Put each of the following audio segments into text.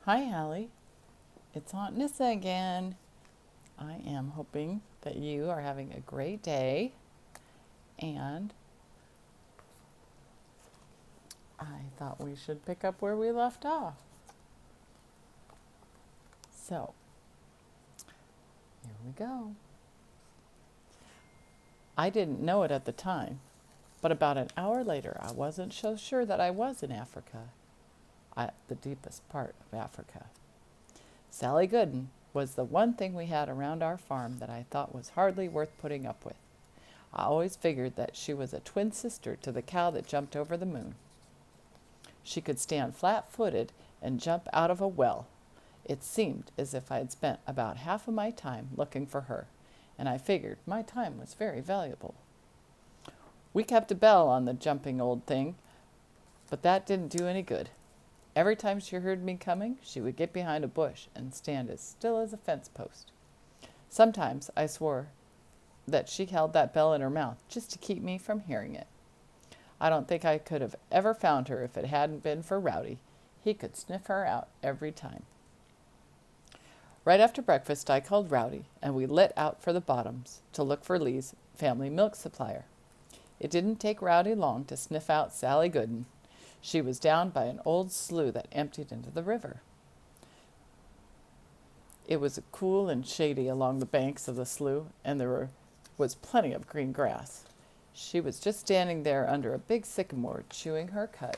Hi, Hallie. It's Aunt Nissa again. I am hoping that you are having a great day, and I thought we should pick up where we left off. So, here we go. I didn't know it at the time, but about an hour later, I wasn't so sure that I was in Africa, at the deepest part of Africa. Sally Gooden was the one thing we had around our farm that I thought was hardly worth putting up with. I always figured that she was a twin sister to the cow that jumped over the moon. She could stand flat-footed and jump out of a well. It seemed as if I had spent about half of my time looking for her, and I figured my time was very valuable. We kept a bell on the jumping old thing, but that didn't do any good. Every time she heard me coming, she would get behind a bush and stand as still as a fence post. Sometimes I swore that she held that bell in her mouth just to keep me from hearing it. I don't think I could have ever found her if it hadn't been for Rowdy. He could sniff her out every time. Right after breakfast, I called Rowdy, and we lit out for the bottoms to look for Lee's family milk supplier. It didn't take Rowdy long to sniff out Sally Gooden. She was down by an old slough that emptied into the river. It was cool and shady along the banks of the slough, and there was plenty of green grass. She was just standing there under a big sycamore, chewing her cud,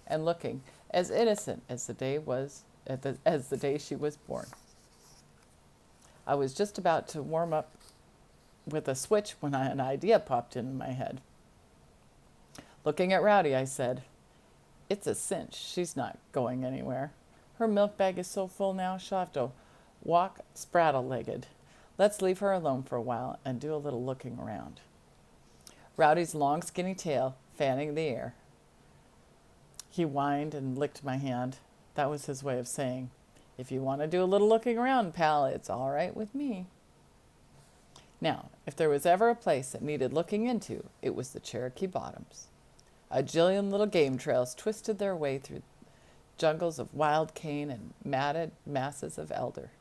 and looking as innocent as the day she was born. I was just about to warm up with a switch when an idea popped into my head. Looking at Rowdy, I said, "It's a cinch. She's not going anywhere. Her milk bag is so full now she'll have to walk spraddle-legged. Let's leave her alone for a while and do a little looking around." Rowdy's long, skinny tail fanning the air. He whined and licked my hand. That was his way of saying, "If you want to do a little looking around, pal, it's all right with me." Now, if there was ever a place that needed looking into, it was the Cherokee Bottoms. A jillion little game trails twisted their way through jungles of wild cane and matted masses of elder.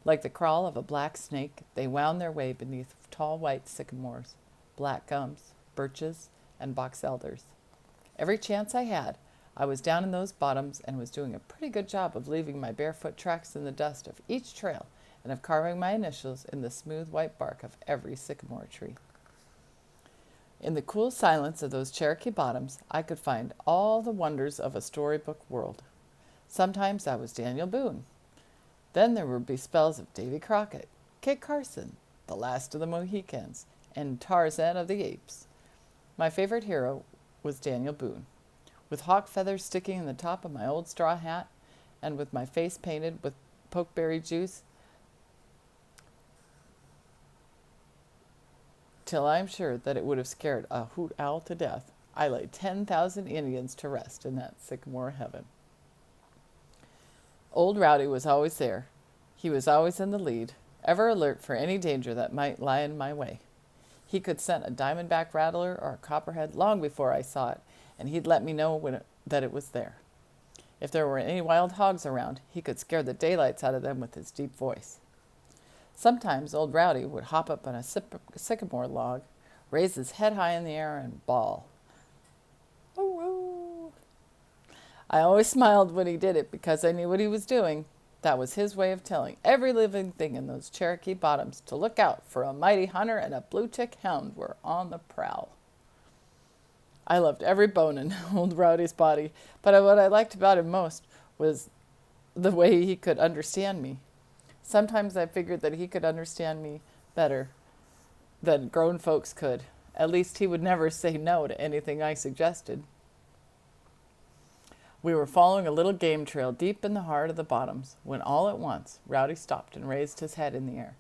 Like the crawl of a black snake, they wound their way beneath tall white sycamores, black gums, birches, and box elders. Every chance I had, I was down in those bottoms and was doing a pretty good job of leaving my barefoot tracks in the dust of each trail and of carving my initials in the smooth white bark of every sycamore tree. In the cool silence of those Cherokee Bottoms, I could find all the wonders of a storybook world. Sometimes I was Daniel Boone. Then there would be spells of Davy Crockett, Kit Carson, the Last of the Mohicans, and Tarzan of the Apes. My favorite hero was Daniel Boone. With hawk feathers sticking in the top of my old straw hat, and with my face painted with pokeberry juice, till I'm sure that it would have scared a hoot owl to death, I laid 10,000 Indians to rest in that sycamore heaven. Old Rowdy was always there. He was always in the lead, ever alert for any danger that might lie in my way. He could scent a diamondback rattler or a copperhead long before I saw it, and he'd let me know that it was there. If there were any wild hogs around, he could scare the daylights out of them with his deep voice. Sometimes old Rowdy would hop up on a sycamore log, raise his head high in the air, and bawl. "Woo-woo." I always smiled when he did it because I knew what he was doing. That was his way of telling every living thing in those Cherokee Bottoms to look out, for a mighty hunter and a blue-tick hound were on the prowl. I loved every bone in old Rowdy's body, but what I liked about him most was the way he could understand me. Sometimes I figured that he could understand me better than grown folks could. At least he would never say no to anything I suggested. We were following a little game trail deep in the heart of the bottoms when all at once Rowdy stopped and raised his head in the air.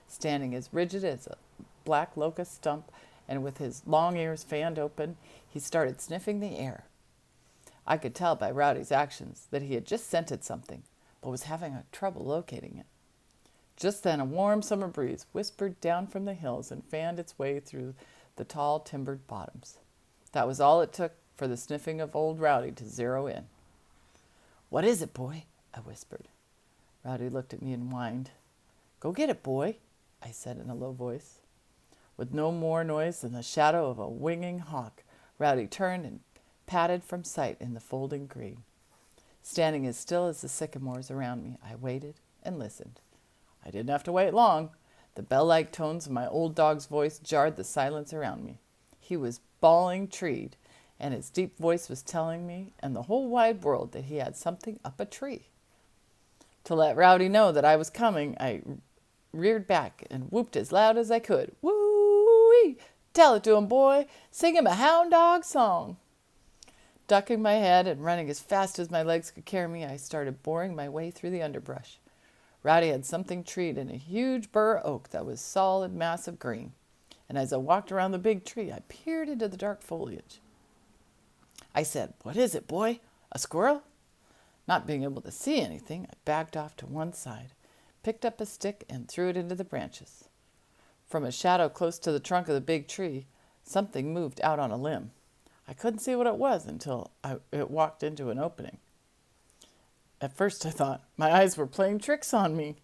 Standing as rigid as a black locust stump and with his long ears fanned open, he started sniffing the air. I could tell by Rowdy's actions that he had just scented something, but was having trouble locating it. Just then a warm summer breeze whispered down from the hills and fanned its way through the tall timbered bottoms. That was all it took for the sniffing of old Rowdy to zero in. "What is it, boy?" I whispered. Rowdy looked at me and whined. Go get it, boy, I said in a low voice. With no more noise than the shadow of a winging hawk, Rowdy turned and padded from sight in the folding green. Standing as still as the sycamores around me, I waited and listened. I didn't have to wait long. The bell-like tones of my old dog's voice jarred the silence around me. He was bawling treed, and his deep voice was telling me and the whole wide world that he had something up a tree. To let Rowdy know that I was coming, I reared back and whooped as loud as I could. Woo-wee! Tell it to him, boy! Sing him a hound dog song! Ducking my head and running as fast as my legs could carry me, I started boring my way through the underbrush. Rowdy had something treed in a huge bur oak that was solid, massive green, and as I walked around the big tree, I peered into the dark foliage. I said, What is it, boy? A squirrel? Not being able to see anything, I backed off to one side, picked up a stick, and threw it into the branches. From a shadow close to the trunk of the big tree, something moved out on a limb. I couldn't see what it was until it walked into an opening. At first I thought my eyes were playing tricks on me.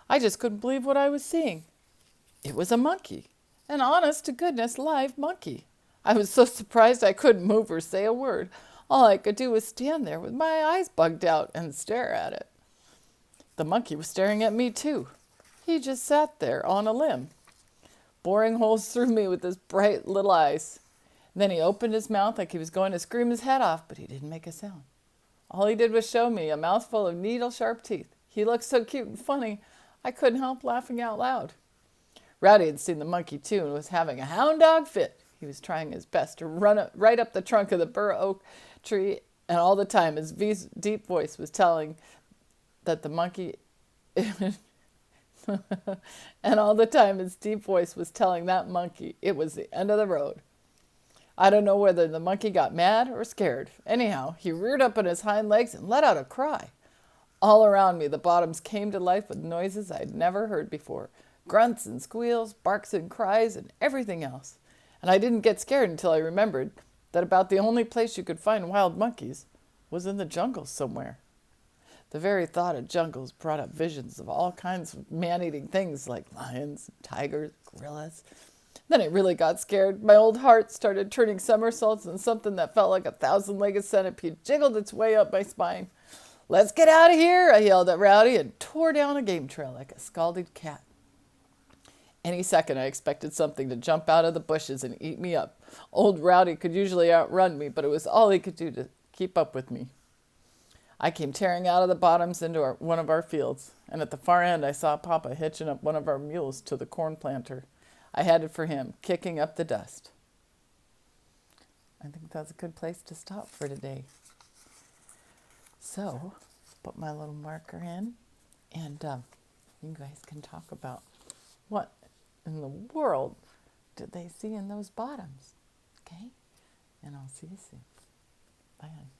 I just couldn't believe what I was seeing. It was a monkey, an honest-to-goodness live monkey. I was so surprised I couldn't move or say a word. All I could do was stand there with my eyes bugged out and stare at it. The monkey was staring at me too. He just sat there on a limb, boring holes through me with his bright little eyes. Then he opened his mouth like he was going to scream his head off, but he didn't make a sound. All he did was show me a mouthful of needle-sharp teeth. He looked so cute and funny, I couldn't help laughing out loud. Rowdy had seen the monkey too and was having a hound dog fit. He was trying his best to run right up the trunk of the bur oak tree, and all the time his deep voice was telling that the monkey... and all the time his deep voice was telling that monkey it was the end of the road. I don't know whether the monkey got mad or scared. Anyhow, he reared up on his hind legs and let out a cry. All around me, the bottoms came to life with noises I'd never heard before. Grunts and squeals, barks and cries, and everything else. And I didn't get scared until I remembered that about the only place you could find wild monkeys was in the jungle somewhere. The very thought of jungles brought up visions of all kinds of man-eating things like lions, tigers, gorillas. Then I really got scared. My old heart started turning somersaults, and something that felt like a 1,000-legged centipede jiggled its way up my spine. Let's get out of here, I yelled at Rowdy and tore down a game trail like a scalded cat. Any second I expected something to jump out of the bushes and eat me up. Old Rowdy could usually outrun me, but it was all he could do to keep up with me. I came tearing out of the bottoms into one of our fields, and at the far end I saw Papa hitching up one of our mules to the corn planter. I headed for him, kicking up the dust. I think that's a good place to stop for today. So, put my little marker in, and you guys can talk about what in the world did they see in those bottoms. Okay? And I'll see you soon. Bye, honey.